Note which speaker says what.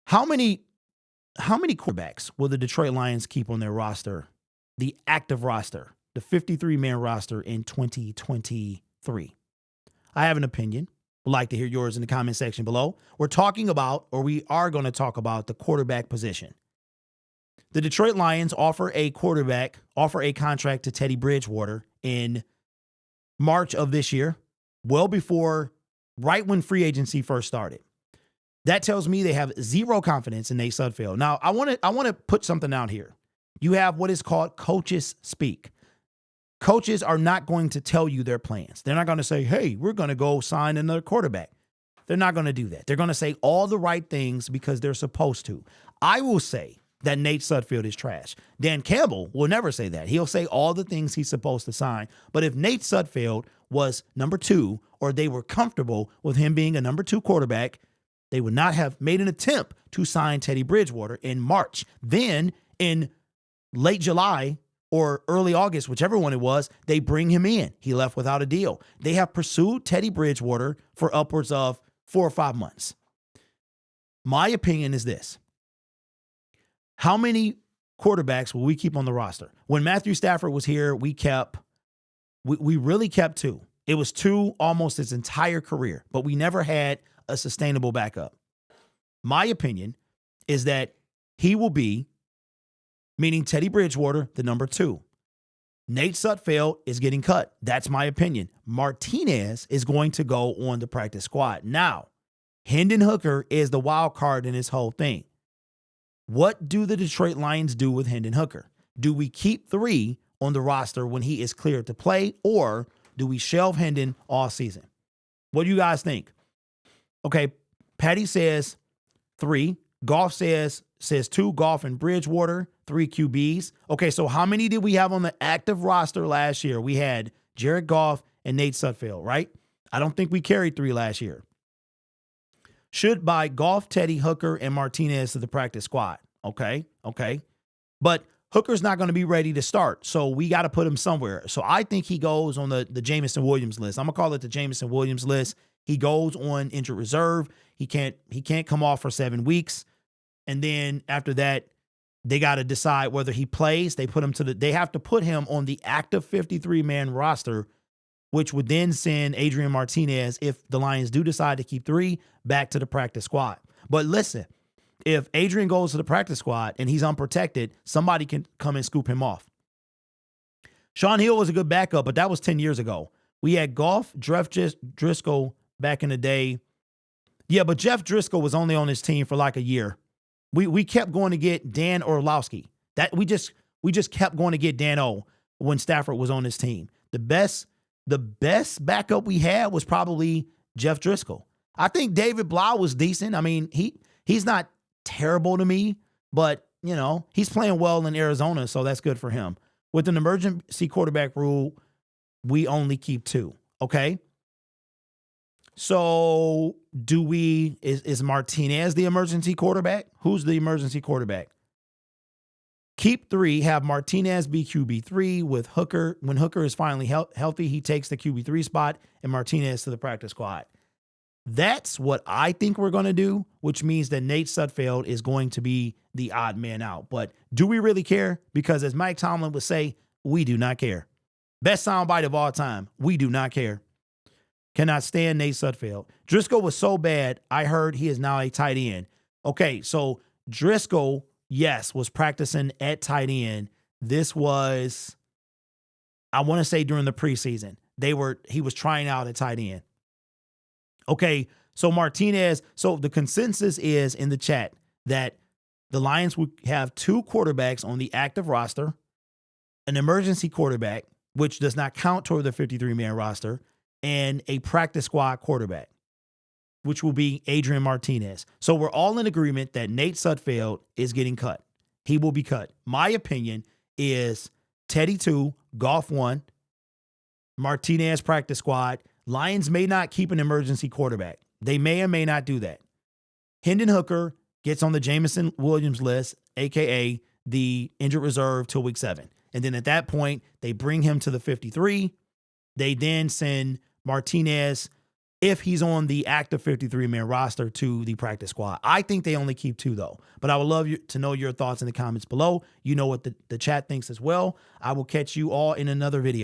Speaker 1: How many quarterbacks will the Detroit Lions keep on their roster, the active roster, the 53-man roster in 2023? I have an opinion. Would like to hear yours in the comment section below. We are going to talk about the quarterback position. The Detroit Lions offer a contract to Teddy Bridgewater in March of this year, right when free agency first started. That tells me they have zero confidence in Nate Sudfeld. Now, I want to put something out here. You have what is called coaches speak. Coaches are not going to tell you their plans. They're not going to say, hey, we're going to go sign another quarterback. They're not going to do that. They're going to say all the right things because they're supposed to. I will say that Nate Sudfeld is trash. Dan Campbell will never say that. He'll say all the things he's supposed to sign. But if Nate Sudfeld was number 2, or they were comfortable with him being a number 2 quarterback, they would not have made an attempt to sign Teddy Bridgewater in March. Then in late July or early August, whichever one it was, they bring him in. He left without a deal. They have pursued Teddy Bridgewater for upwards of 4 or 5 months. My opinion is this. How many quarterbacks will we keep on the roster? When Matthew Stafford was here, we really kept 2. It was 2 almost his entire career, but we never had a sustainable backup. My opinion is that he will be, meaning Teddy Bridgewater, the number 2. Nate Sudfeld is getting cut. That's my opinion. Martinez is going to go on the practice squad. Now, Hendon Hooker is the wild card in this whole thing. What do the Detroit Lions do with Hendon Hooker? Do we keep 3 on the roster when he is cleared to play, or do we shelve Hendon all season? What do you guys think? Okay, Patty says 3. Goff says 2. Goff and Bridgewater, 3 QBs. Okay, so how many did we have on the active roster last year? We had Jared Goff and Nate Sudfeld, right? I don't think we carried 3 last year. Should buy Goff, Teddy, Hooker, and Martinez to the practice squad. Okay. But Hooker's not going to be ready to start, so we got to put him somewhere. So I think he goes on the Jameson Williams list. I'm going to call it the Jameson Williams list. He goes on injured reserve. He can't come off for 7 weeks. And then after that, they got to decide whether he plays. They have to put him on the active 53-man roster, which would then send Adrian Martinez, if the Lions do decide to keep 3, back to the practice squad. But listen, if Adrian goes to the practice squad and he's unprotected, somebody can come and scoop him off. Sean Hill was a good backup, but that was 10 years ago. We had Goff, Jeff Driscoll back in the day. Yeah, but Jeff Driscoll was only on his team for like a year. We kept going to get Dan Orlovsky. We just kept going to get Dan O when Stafford was on his team. The best backup we had was probably Jeff Driscoll. I think David Blau was decent. I mean, he's not terrible to me, but he's playing well in Arizona, so that's good for him. With an emergency quarterback rule, we only keep 2. Okay. So is Martinez the emergency quarterback? Who's the emergency quarterback? Keep 3, have Martinez be QB3 with Hooker. When Hooker is finally healthy, he takes the QB3 spot and Martinez to the practice squad. That's what I think we're going to do, which means that Nate Sudfeld is going to be the odd man out. But do we really care? Because as Mike Tomlin would say, we do not care. Best soundbite of all time. We do not care. Cannot stand Nate Sudfeld. Driscoll was so bad, I heard he is now a tight end. Okay, so Driscoll, yes, was practicing at tight end. This was, I want to say during the preseason. He was trying out at tight end. Okay, so Martinez, so the consensus is in the chat that the Lions would have 2 quarterbacks on the active roster, an emergency quarterback, which does not count toward the 53-man roster, and a practice squad quarterback, which will be Adrian Martinez. So we're all in agreement that Nate Sudfeld is getting cut. He will be cut. My opinion is Teddy 2, Goff 1, Martinez practice squad. Lions may not keep an emergency quarterback. They may or may not do that. Hendon Hooker gets on the Jameson Williams list, a.k.a. the injured reserve, till week 7. And then at that point, they bring him to the 53. They then send Martinez if he's on the active 53-man roster to the practice squad. I think they only keep 2, though. But I would love to know your thoughts in the comments below. You know what the chat thinks as well. I will catch you all in another video.